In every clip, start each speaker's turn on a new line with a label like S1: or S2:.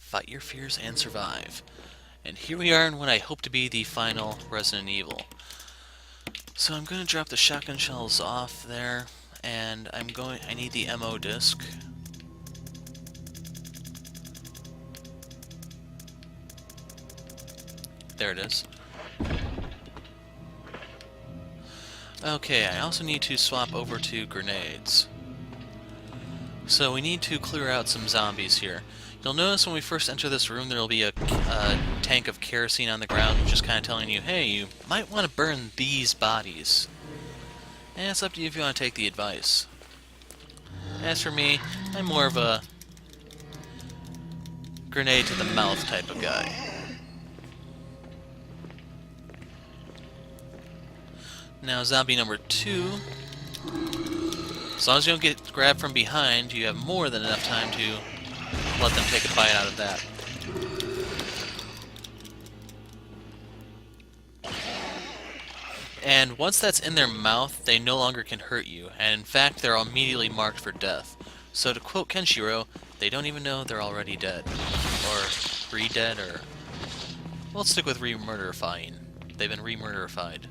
S1: Fight your fears and survive. And here we are in what I hope to be the final Resident Evil. So I'm going to drop the shotgun shells off there, and I need the MO disc. There it is. Okay, I also need to swap over to grenades. So we need to clear out some zombies here. You'll notice when we first enter this room there will be a tank of kerosene on the ground, just kind of telling you, hey, you might want to burn these bodies. And it's up to you if you want to take the advice. As for me, I'm more of a grenade to the mouth type of guy. Now zombie number 2. As long as you don't get grabbed from behind, you have more than enough time to let them take a bite out of that. And once that's in their mouth, they no longer can hurt you, and in fact, they're immediately marked for death. So to quote Kenshiro, they don't even know they're already dead. Or re-dead, or... well, let's stick with re-murderifying. They've been re-murderified.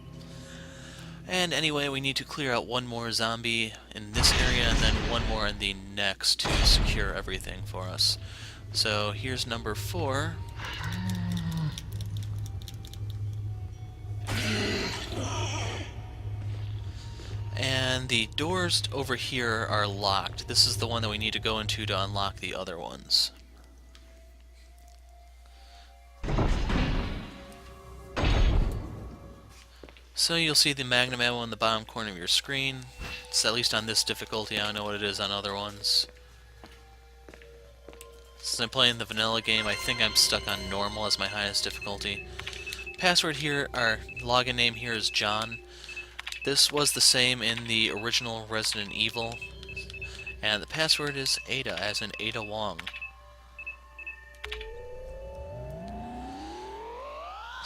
S1: And anyway, we need to clear out one more zombie in this area, and then one more in the next to secure everything for us. So here's number 4. And the doors over here are locked. This is the one that we need to go into to unlock the other ones. So you'll see the magnum ammo in the bottom corner of your screen. It's at least on this difficulty. I don't know what it is on other ones. Since I'm playing the vanilla game, I think I'm stuck on normal as my highest difficulty. Password here, our login name here is John. This was the same in the original Resident Evil. And the password is Ada, as in Ada Wong.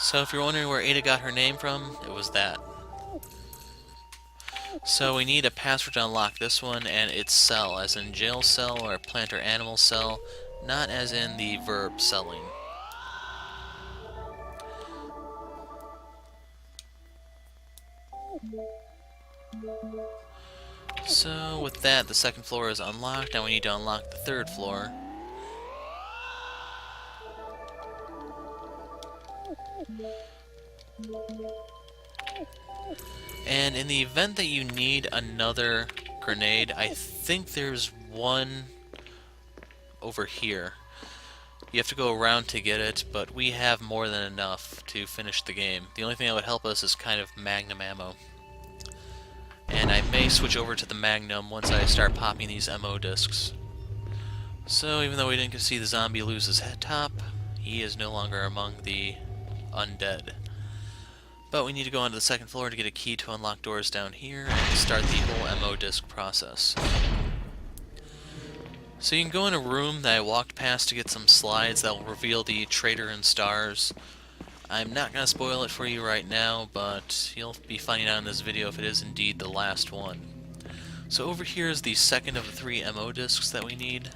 S1: So if you're wondering where Ada got her name from, it was that. So we need a password to unlock this one, and it's cell, as in jail cell or plant or animal cell, not as in the verb selling. So with that, the second floor is unlocked. Now we need to unlock the third floor. And in the event that you need another grenade, I think there's one over here. You have to go around to get it, but we have more than enough to finish the game. The only thing that would help us is kind of magnum ammo. And I may switch over to the magnum once I start popping these MO discs. So even though we didn't get to see the zombie lose his head top, he is no longer among the undead. But we need to go onto the second floor to get a key to unlock doors down here and start the whole MO disc process. So you can go in a room that I walked past to get some slides that will reveal the traitor and stars. I'm not going to spoil it for you right now, but you'll be finding out in this video if it is indeed the last one. So over here is the second of the 3 MO discs that we need.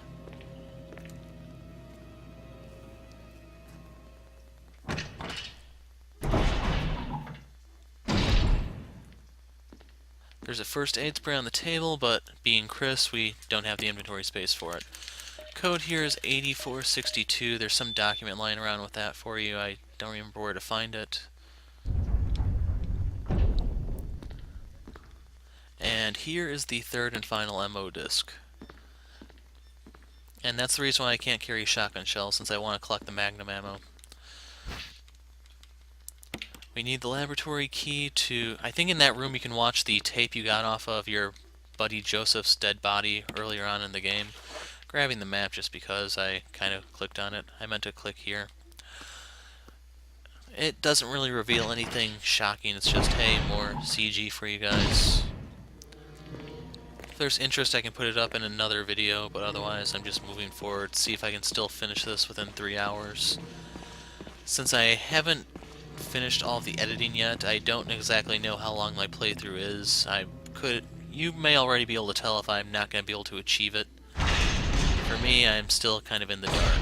S1: There's a first aid spray on the table, but being Chris, we don't have the inventory space for it. Code here is 8462. There's some document lying around with that for you. I don't remember where to find it. And here is the third and final MO disc. And that's the reason why I can't carry shotgun shells, since I want to collect the magnum ammo. We need the laboratory key to... I think in that room you can watch the tape you got off of your buddy Joseph's dead body earlier on in the game. Grabbing the map just because I kind of clicked on it. I meant to click here. It doesn't really reveal anything shocking. It's just, hey, more CG for you guys. If there's interest, I can put it up in another video, but otherwise I'm just moving forward to see if I can still finish this within 3 hours. Since I haven't finished all of the editing yet, I don't exactly know how long my playthrough is. You may already be able to tell if I'm not going to be able to achieve it. For me, I'm still kind of in the dark.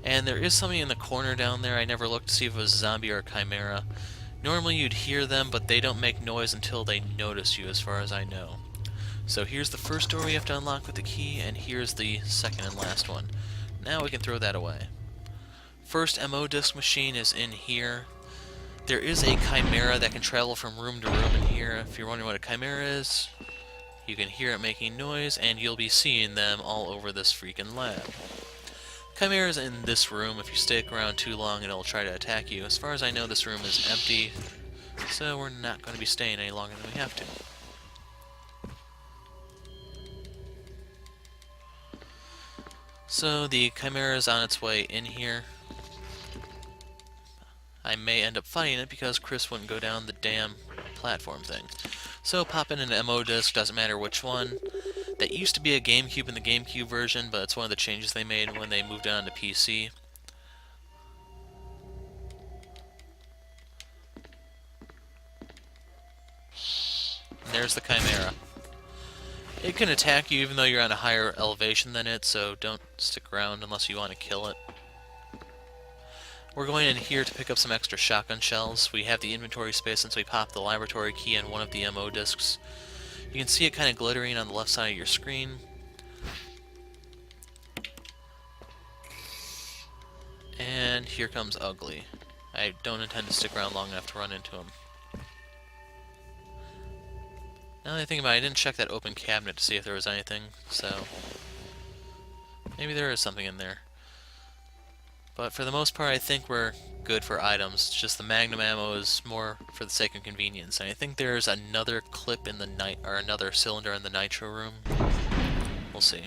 S1: And there is something in the corner down there. I never looked to see if it was a zombie or a chimera. Normally you'd hear them, but they don't make noise until they notice you, as far as I know. So here's the first door we have to unlock with the key, and here's the second and last one. Now we can throw that away. First MO disc machine is in here. There is a chimera that can travel from room to room in here. If you're wondering what a chimera is, you can hear it making noise, and you'll be seeing them all over this freaking lab. Chimera's in this room. If you stick around too long, it'll try to attack you. As far as I know, this room is empty, so we're not going to be staying any longer than we have to. So the chimera is on its way in here. I may end up fighting it because Chris wouldn't go down the damn platform thing. So pop in an MO disc, doesn't matter which one. That used to be a GameCube in the GameCube version, but it's one of the changes they made when they moved on to PC. And there's the chimera. It can attack you even though you're on a higher elevation than it, so don't stick around unless you want to kill it. We're going in here to pick up some extra shotgun shells. We have the inventory space since we popped the laboratory key on one of the MO discs. You can see it kind of glittering on the left side of your screen. And here comes Ugly. I don't intend to stick around long enough to run into him. Now that I think about it, I didn't check that open cabinet to see if there was anything, so maybe there is something in there. But for the most part, I think we're good for items. Just the magnum ammo is more for the sake of convenience. And I think there's another clip in the or another cylinder in the nitro room. We'll see.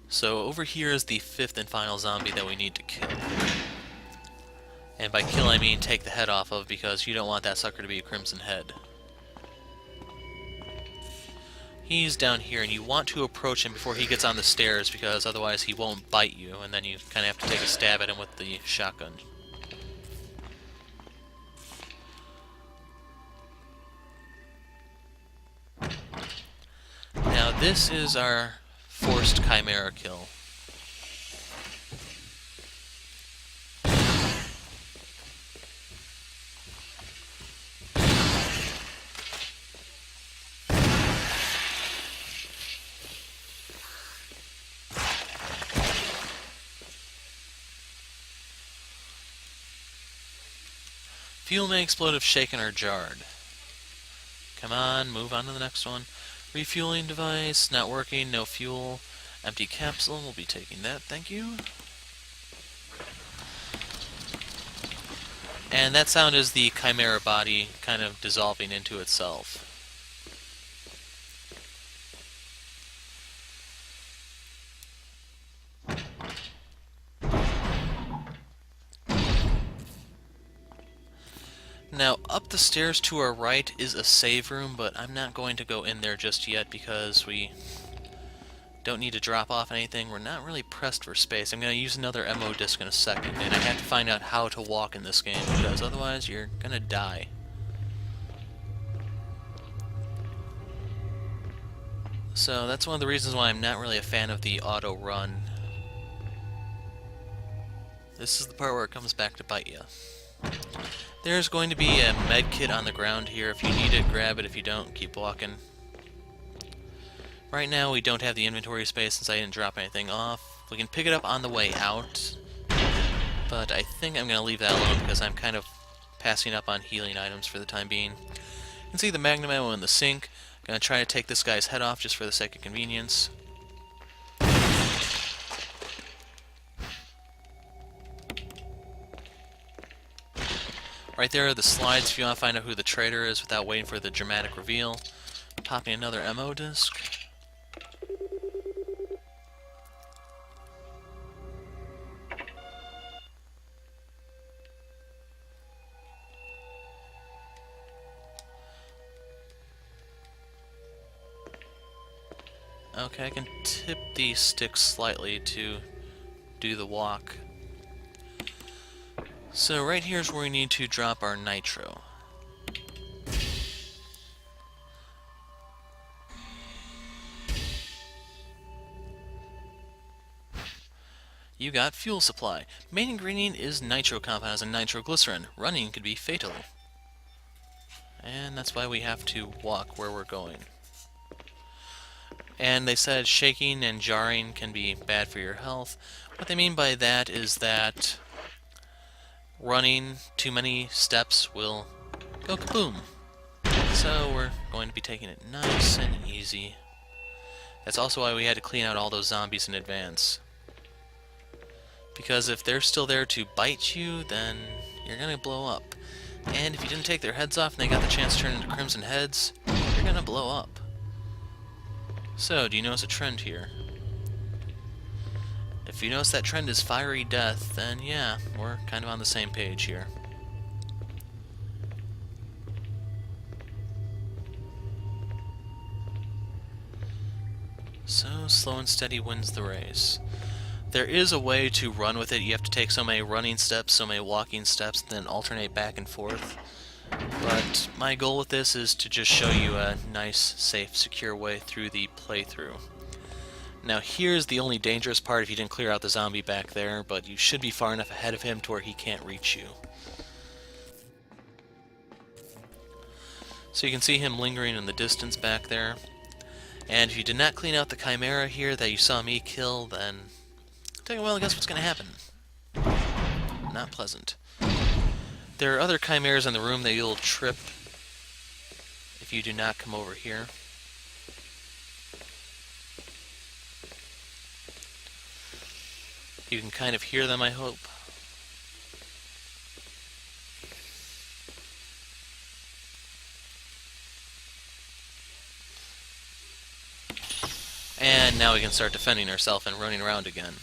S1: So over here is the fifth and final zombie that we need to kill. And by kill I mean take the head off of, because you don't want that sucker to be a crimson head. He's down here, and you want to approach him before he gets on the stairs, because otherwise he won't bite you, and then you kind of have to take a stab at him with the shotgun. Now this is our forced chimera kill. Fuel may explode if shaken or jarred. Come on, move on to the next one. Refueling device, not working, no fuel. Empty capsule, we'll be taking that, thank you. And that sound is the chimera body kind of dissolving into itself. Now, up the stairs to our right is a save room, but I'm not going to go in there just yet because we don't need to drop off anything. We're not really pressed for space. I'm going to use another MO disc in a second, and I have to find out how to walk in this game, because otherwise you're going to die. So that's one of the reasons why I'm not really a fan of the auto run. This is the part where it comes back to bite you. There's going to be a med kit on the ground here. If you need it, grab it. If you don't, keep walking. Right now, we don't have the inventory space since I didn't drop anything off. We can pick it up on the way out, but I think I'm going to leave that alone because I'm kind of passing up on healing items for the time being. You can see the magnum ammo in the sink. I'm going to try to take this guy's head off just for the sake of convenience. Right there are the slides if you want to find out who the traitor is without waiting for the dramatic reveal. Popping another MO disc. Okay, I can tip the stick slightly to do the walk. So right here is where we need to drop our nitro. You got fuel supply. Main ingredient is nitro compounds and nitroglycerin. Running could be fatal. And that's why we have to walk where we're going. And they said shaking and jarring can be bad for your health. What they mean by that is that running too many steps will go kaboom. So we're going to be taking it nice and easy. That's also why we had to clean out all those zombies in advance. Because if they're still there to bite you, then you're going to blow up. And if you didn't take their heads off and they got the chance to turn into crimson heads, you're going to blow up. So, do you notice a trend here? If you notice that trend is fiery death, then yeah, we're kind of on the same page here. So, slow and steady wins the race. There is a way to run with it. You have to take so many running steps, so many walking steps, then alternate back and forth. But my goal with this is to just show you a nice, safe, secure way through the playthrough. Now here's the only dangerous part if you didn't clear out the zombie back there, but you should be far enough ahead of him to where he can't reach you. So you can see him lingering in the distance back there. And if you did not clean out the Chimera here that you saw me kill, then take a while to guess what's going to happen. Not pleasant. There are other Chimeras in the room that you'll trip if you do not come over here. You can kind of hear them, I hope. And now we can start defending ourselves and running around again.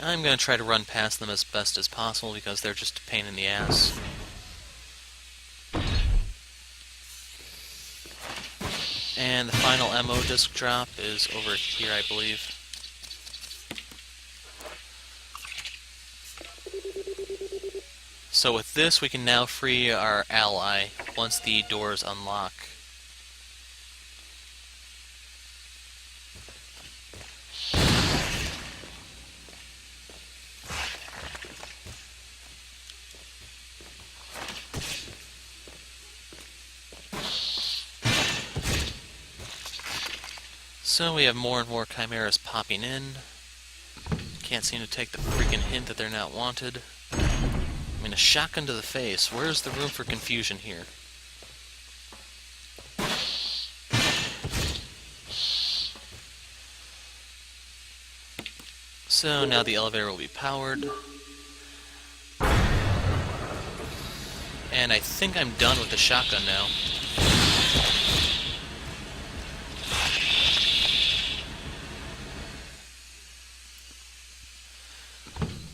S1: I'm going to try to run past them as best as possible because they're just a pain in the ass. And the final ammo disc drop is over here, I believe. So with this, we can now free our ally once the doors unlock. So we have more and more chimeras popping in. Can't seem to take the freaking hint that they're not wanted. I mean, a shotgun to the face. Where's the room for confusion here? So now the elevator will be powered. And I think I'm done with the shotgun now.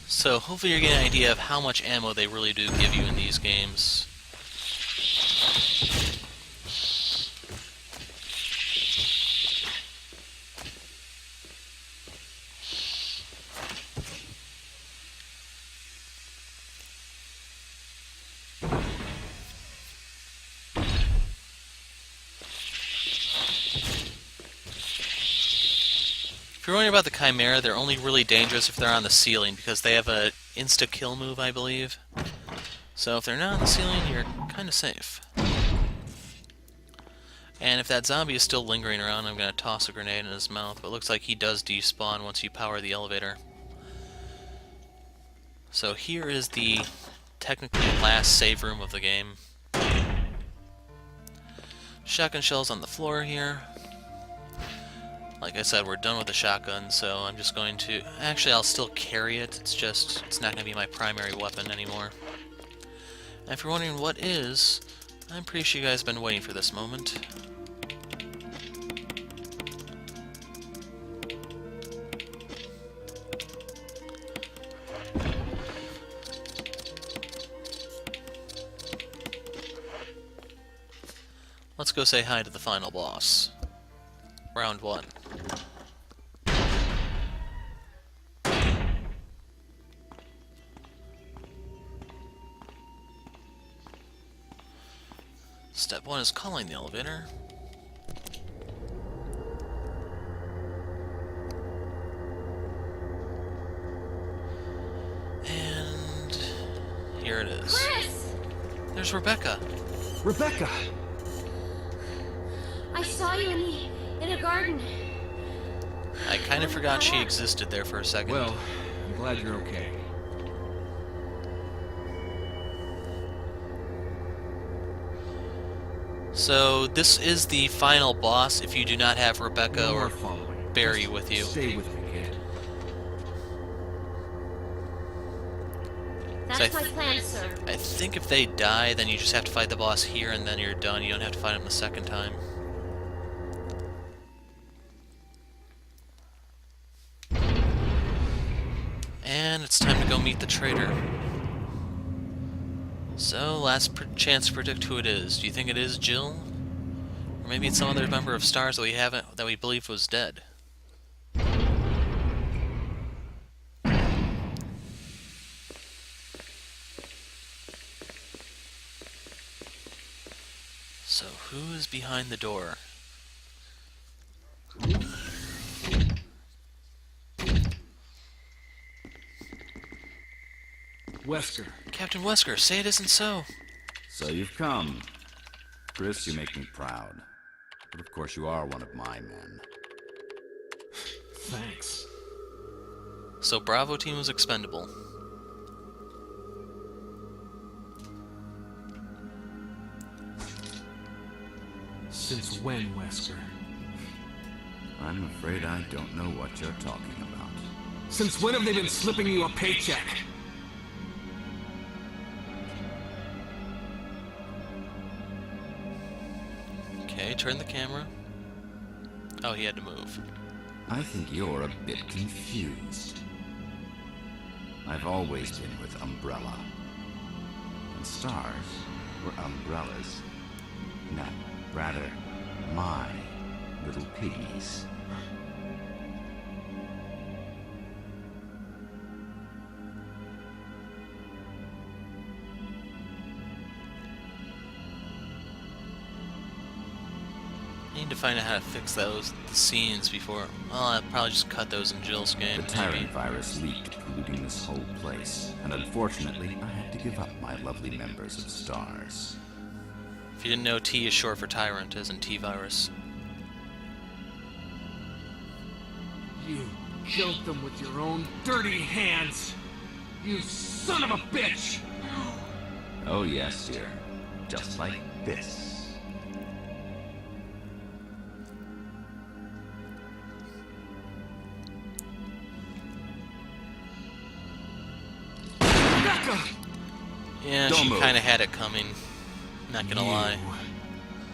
S1: So hopefully you're getting an idea of how much ammo they really do give you in these games. If you're wondering about the Chimera, they're only really dangerous if they're on the ceiling, because they have a insta-kill move, I believe. So if they're not on the ceiling, you're kind of safe. And if that zombie is still lingering around, I'm going to toss a grenade in his mouth, but it looks like he does despawn once you power the elevator. So here is the technically last save room of the game. Shotgun shells on the floor here. Like I said, we're done with the shotgun, so I'm just going to... Actually, I'll still carry it, it's not going to be my primary weapon anymore. And if you're wondering what is, I'm pretty sure you guys have been waiting for this moment. Let's go say hi to the final boss. Round 1. Step 1 is calling the elevator. And here it is.
S2: Chris!
S1: There's Rebecca.
S3: Rebecca!
S2: I saw you in a garden.
S1: I kind of forgot she existed there for a second.
S3: Well, I'm glad you're okay.
S1: So this is the final boss if you do not have Rebecca
S3: No more
S1: or
S3: following.
S1: Barry
S3: Just
S1: with you.
S3: Stay with me, kid.
S2: That's my plan, sir.
S1: I think if they die, then you just have to fight the boss here and then you're done. You don't have to fight him the second time. And it's time to go meet the traitor. So, last chance to predict who it is. Do you think it is Jill? Or maybe it's some other member of STARS that we believed was dead? So, who is behind the door?
S3: Wesker.
S1: Captain Wesker, say it isn't so.
S4: So you've come. Chris, you make me proud. But of course you are one of my men.
S3: Thanks.
S1: So Bravo team was expendable.
S3: Since when, Wesker?
S4: I'm afraid I don't know what you're talking about.
S3: Since when have they been slipping you a paycheck?
S1: Okay, turn the camera. Oh, he had to move.
S4: I think you're a bit confused. I've always been with Umbrella. And stars were umbrellas. No, rather, my little piggies.
S1: I need to find out how to fix the scenes before. Well, I'll probably just cut those in Jill's game.
S4: The Tyrant virus leaked, polluting this whole place. And unfortunately, I had to give up my lovely members of stars.
S1: If you didn't know, T is short for Tyrant, as in T-Virus.
S3: You killed them with your own dirty hands! You son of a bitch!
S4: Oh yes, dear. Just like this.
S3: Rebecca!
S1: Yeah,
S4: Don't
S1: she
S4: move.
S1: kind of had it coming. Not gonna lie.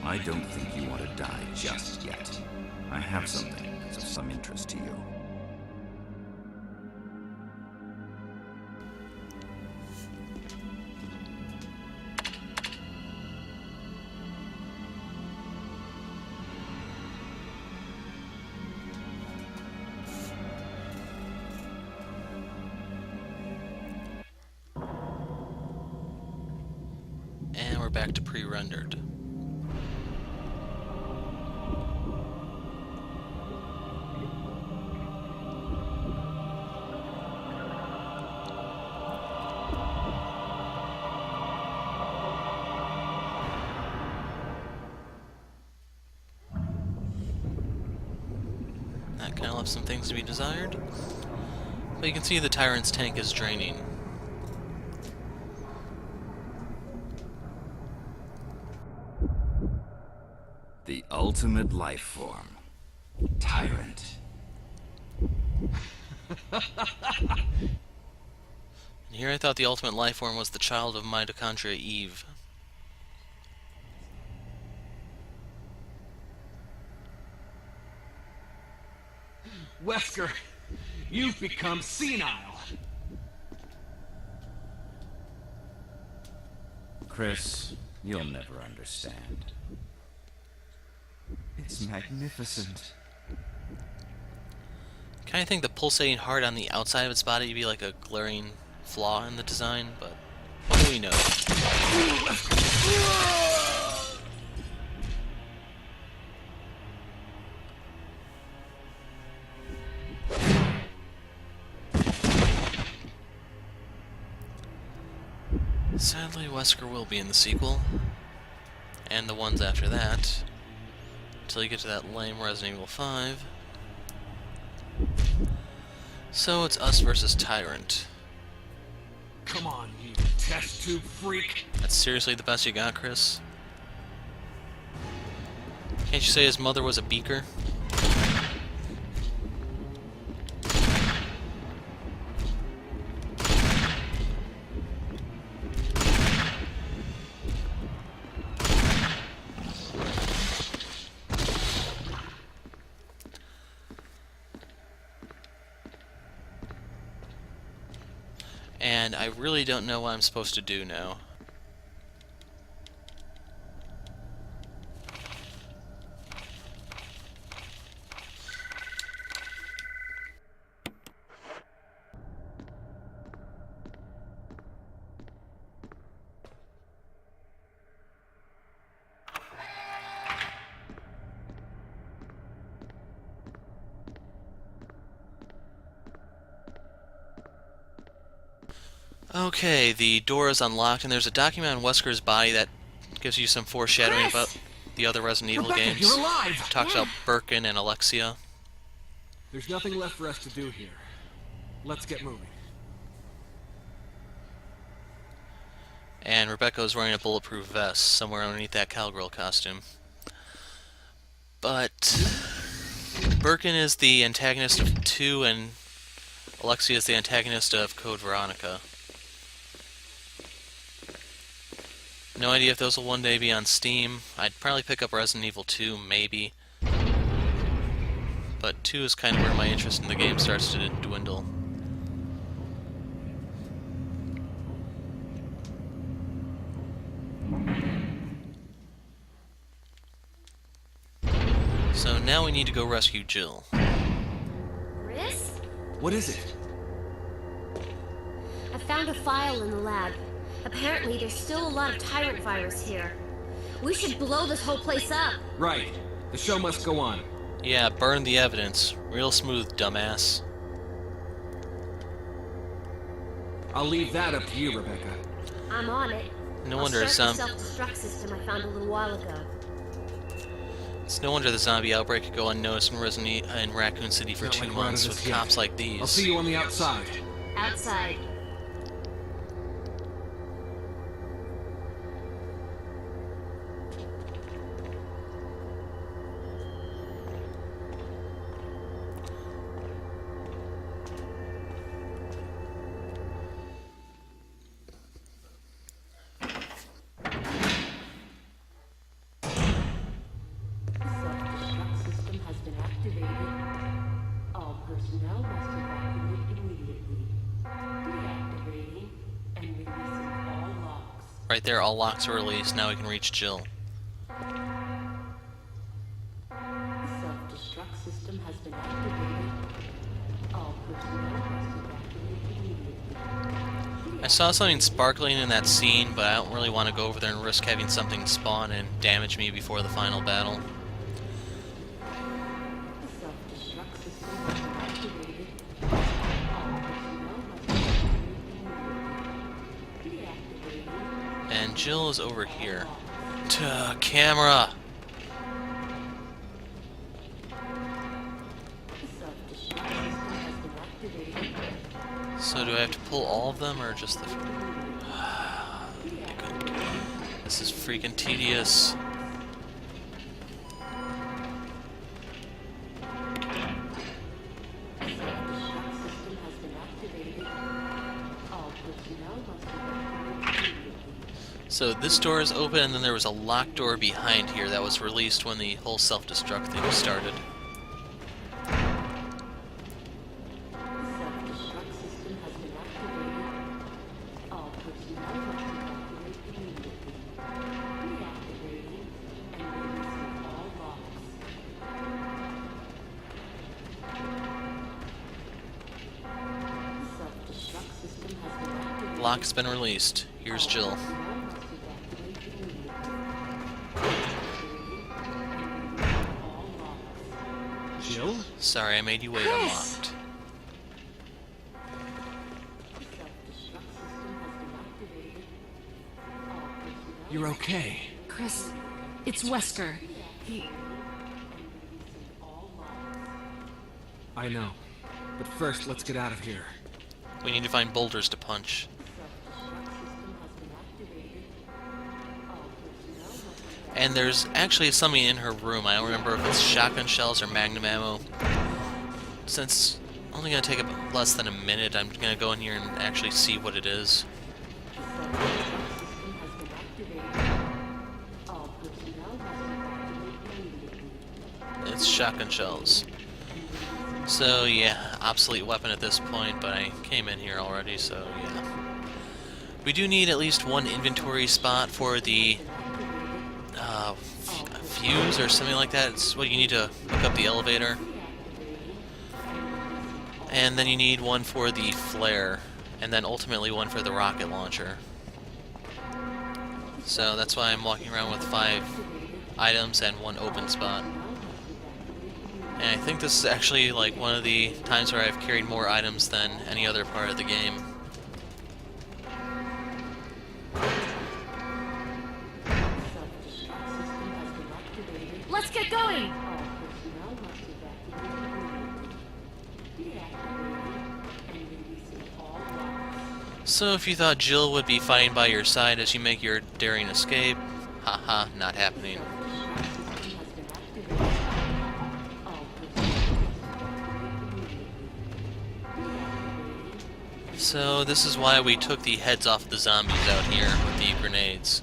S4: I don't think you want to die just yet. I have something that's of some interest to you.
S1: And we're back to pre-rendered. That kind of left some things to be desired. But you can see the Tyrant's tank is draining.
S4: The ultimate life form. Tyrant.
S1: And here I thought the ultimate life form was the child of mitochondria Eve.
S3: Wesker, you've become senile.
S4: Chris, you'll never understand. It's magnificent.
S1: Kind of think the pulsating heart on the outside of its body would be like a glaring flaw in the design, but what do we know? Sadly, Wesker will be in the sequel, and the ones after that, until you get to that lame Resident Evil 5. So it's us versus Tyrant.
S3: Come on, you test tube freak.
S1: That's seriously the best you got, Chris? Can't you say his mother was a beaker? And I really don't know what I'm supposed to do now. Okay, the door is unlocked, and there's a document on Wesker's body that gives you some foreshadowing about the other Resident Evil
S3: Rebecca,
S1: games.
S3: you're alive!
S1: Talks about Birkin and Alexia.
S3: There's nothing left for us to do here. Let's get moving.
S1: And Rebecca's wearing a bulletproof vest somewhere underneath that cowgirl costume. But Birkin is the antagonist of 2, and Alexia is the antagonist of Code Veronica. No idea if those will one day be on Steam. I'd probably pick up Resident Evil 2, maybe. But 2 is kind of where my interest in the game starts to dwindle. So now we need to go rescue Jill.
S2: Chris?
S3: What is it?
S2: I found a file in the lab. Apparently, there's still a lot of Tyrant virus here. We should blow this whole place up.
S3: Right. The show must go on.
S1: Yeah, burn the evidence. Real smooth, dumbass.
S3: I'll leave that up to you, Rebecca.
S2: I'm on it.
S1: No
S2: I'll
S1: wonder a
S2: start the self-destruct system I found a little while ago.
S1: It's no wonder the zombie outbreak could go unnoticed in Raccoon City for
S3: Not
S1: 2
S3: like we're out of
S1: months
S3: this
S1: with
S3: yet.
S1: cops like these.
S3: I'll see you on the outside.
S2: Outside.
S5: Self-destruct system has been activated. All personnel must evacuate immediately. Deactivating and releasing all locks.
S1: Right there, all locks are released. Now we can reach Jill.
S5: Self-destruct system has been activated. All personnel must evacuate immediately.
S1: I saw something sparkling in that scene, but I don't really want to go over there and risk having something spawn and damage me before the final battle.
S5: Self-destruct system has been activated. All personnel must evacuate immediately. Deactivating.
S1: And Jill is over here. Camera!
S5: Self-destruct system has been activated.
S1: So do I have to pull all of them, or just the... This is freaking tedious.
S5: Self-destruct system has been activated. All personnel must evacuate immediately.
S1: So this door is open, and then there was a locked door behind here that was released when the whole self-destruct thing started.
S5: Self-destruct system has been activated. All personnel must evacuate immediately. Deactivating and releasing all locks. Self-destruct system has been activated.
S1: Lock's been released. Here's Jill.
S5: Personnel must evacuate immediately. Deactivating and releasing all locks.
S3: Jill?
S1: Sorry, I made you wait unlocked.
S5: Self-destruct system has been activated.
S3: you're okay.
S5: Chris, it's Wesker.
S3: I know. But first, let's get out of here.
S1: We need to find boulders to punch. And there's actually something in her room. I don't remember if it's shotgun shells or magnum ammo. Since it's only going to take less than a minute, I'm going to go in here and actually see what it is. It's shotgun shells. So yeah, obsolete weapon at this point, but I came in here already, so yeah. We do need at least one inventory spot for the fuse or something like that. It's what you need to hook up the elevator. And then you need one for the flare, and then ultimately one for the rocket launcher. So that's why I'm walking around with 5 items and 1 open spot. And I think this is actually like one of the times where I've carried more items than any other part of the game.
S2: Let's get going!
S1: So if you thought Jill would be fighting by your side as you make your daring escape, haha, not happening. So this is why we took the heads off the zombies out here with the grenades.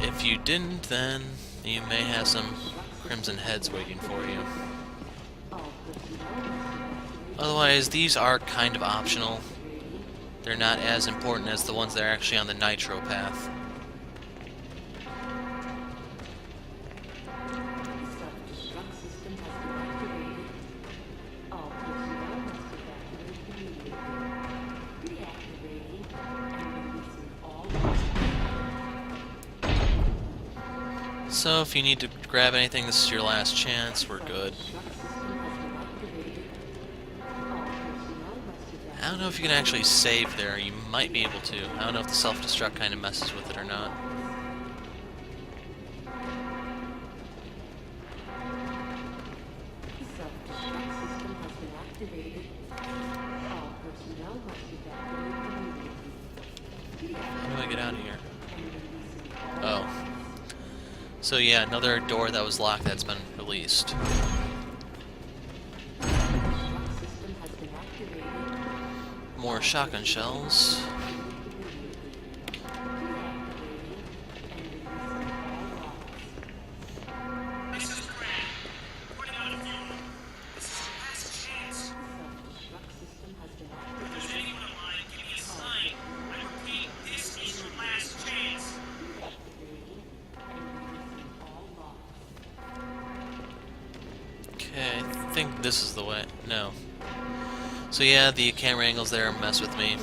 S1: If you didn't, then you may have some crimson heads waiting for you. Otherwise, these are kind of optional. They're not as important as the ones that are actually on the nitro path. So if you need to grab anything, this is your last chance. We're good. I don't know if you can actually save there. You might be able to. I don't know if the self-destruct kind of messes with it or not. How do I get out of here? Oh. So yeah, another door that was locked that's been released. More shotgun shells. Okay, I think this is the way. No. So yeah, the camera angles there mess with me.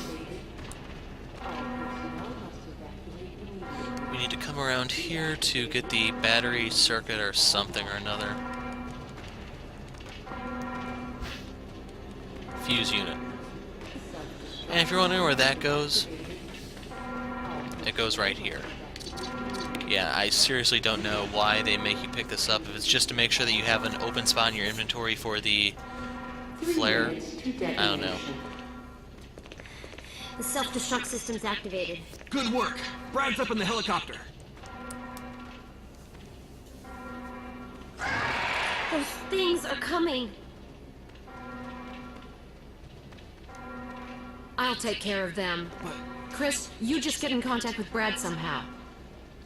S1: We need to come around here to get the battery circuit or something or another. Fuse unit. And if you're wondering where that goes, it goes right here. Yeah, I seriously don't know why they make you pick this up. If it's just to make sure that you have an open spot in your inventory for the flare, I don't know.
S2: The self-destruct system's activated.
S3: Good work. Brad's up in the helicopter.
S2: Those things are coming. I'll take care of them.
S3: But
S2: Chris, you just get in contact with Brad somehow.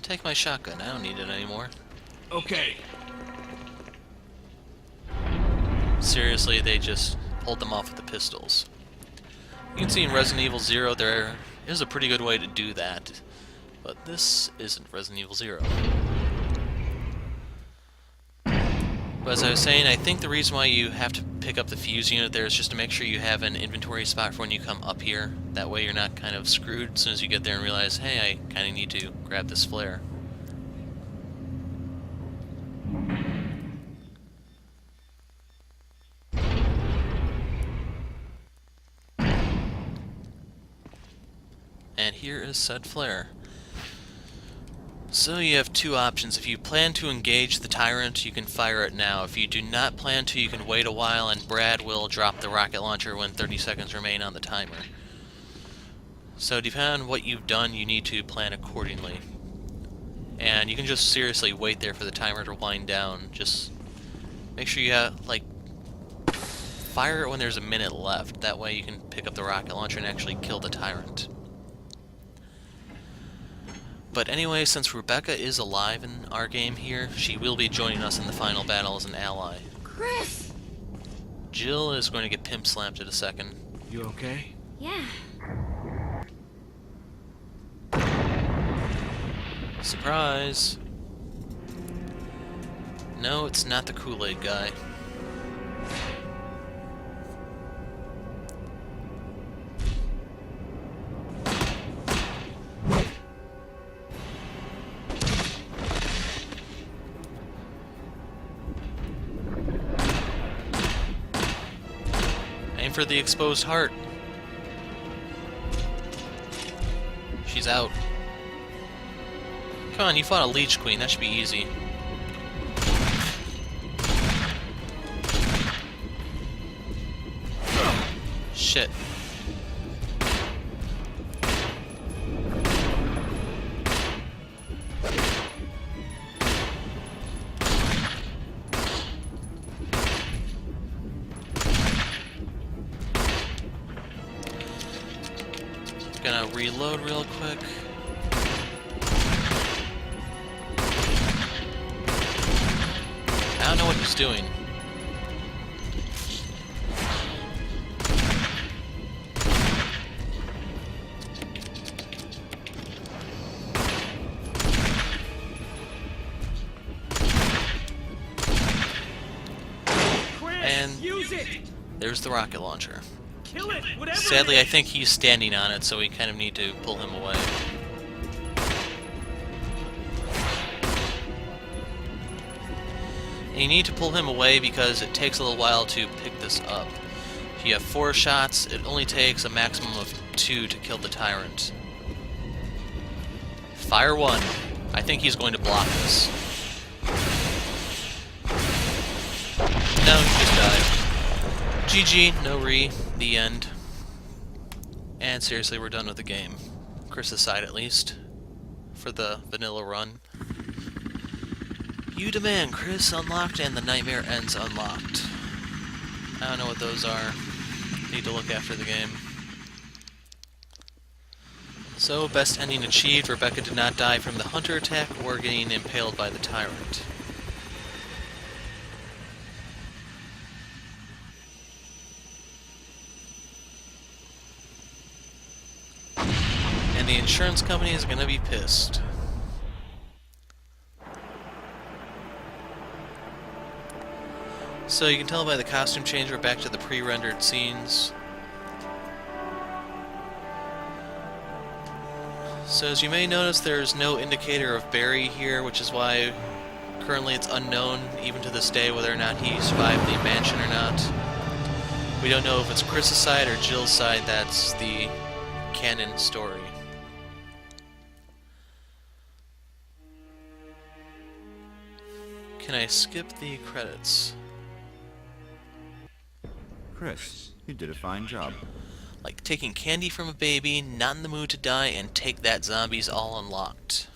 S1: Take my shotgun, I don't need it anymore.
S3: okay.
S1: Seriously, they just pulled them off with the pistols. You can see in Resident Evil 0 there is a pretty good way to do that, but this isn't Resident Evil 0. But as I was saying, I think the reason why you have to pick up the fuse unit there is just to make sure you have an inventory spot for when you come up here. That way you're not kind of screwed as soon as you get there and realize, hey, I kind of need to grab this flare. And here is said flare. So you have two options. If you plan to engage the Tyrant, you can fire it now. If you do not plan to, you can wait a while, and Brad will drop the rocket launcher when 30 seconds remain on the timer. So depending on what you've done, you need to plan accordingly. And you can just seriously wait there for the timer to wind down. Just make sure you have, like, fire it when there's a minute left. That way you can pick up the rocket launcher and actually kill the Tyrant. But anyway, since Rebecca is alive in our game here, she will be joining us in the final battle as an ally.
S2: Chris!
S1: Jill is going to get pimp slapped in a second.
S3: You okay?
S2: Yeah.
S1: Surprise! No, it's not the Kool-Aid guy. Aim for the exposed heart. She's out. Come on, you fought a Leech Queen. That should be easy. Shit. Gonna reload real quick. I don't know what he's doing. And
S3: Use it!
S1: there's the rocket launcher.
S3: Kill it! Whatever
S1: Sadly,
S3: it
S1: I
S3: is.
S1: think he's standing on it, so we kind of need to pull him away. And you need to pull him away because it takes a little while to pick this up. If you have 4 shots, it only takes a maximum of 2 to kill the Tyrant. Fire 1. I think he's going to block this. No, he just died. GG, no re, the end. And seriously, we're done with the game. Chris's side at least. For the vanilla run. You demand Chris unlocked and the Nightmare Ends unlocked. I don't know what those are. Need to look after the game. So, best ending achieved. Rebecca did not die from the hunter attack or getting impaled by the Tyrant. And the insurance company is gonna be pissed. So you can tell by the costume change we're back to the pre-rendered scenes. So as you may notice, there's no indicator of Barry here, which is why currently it's unknown, even to this day, whether or not he survived the mansion or not. We don't know if it's Chris's side or Jill's side. That's the canon story. Can I skip the credits?
S4: Chris, you did a fine job.
S1: Like taking candy from a baby, not in the mood to die, and take that zombies all unlocked.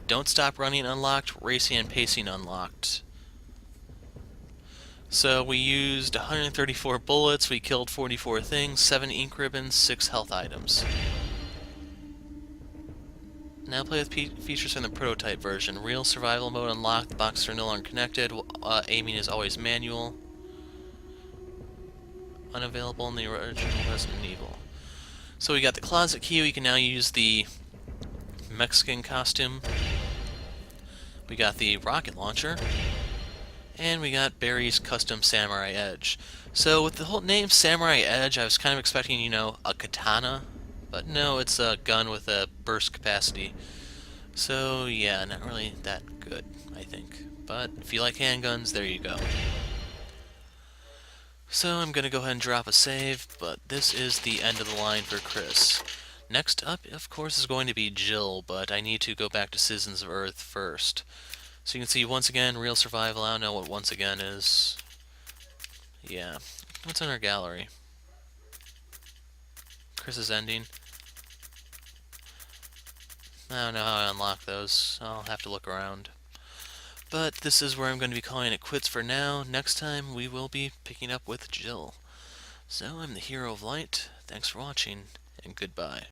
S1: Don't stop running unlocked, racing and pacing unlocked. So we used 134 bullets, we killed 44 things, 7 ink ribbons, 6 health items. Now play with features from the prototype version. Real survival mode unlocked, the boxes are no longer connected, aiming is always manual. Unavailable in the original Resident Evil. So we got the closet key, we can now use the Mexican costume. We got the rocket launcher. And we got Barry's custom Samurai Edge. So with the whole name Samurai Edge, I was kind of expecting, you know, a katana. But no, it's a gun with a burst capacity. So yeah, not really that good, I think. But if you like handguns, there you go. So I'm going to go ahead and drop a save, but this is the end of the line for Chris. Next up, of course, is going to be Jill, but I need to go back to Citizens of Earth first. So you can see, once again, Real Survival. I don't know what once again is. Yeah. What's in our gallery? Chris's ending. I don't know how I unlock those. I'll have to look around. But this is where I'm going to be calling it quits for now. Next time, we will be picking up with Jill. So, I'm the Hero of Light. Thanks for watching, and goodbye.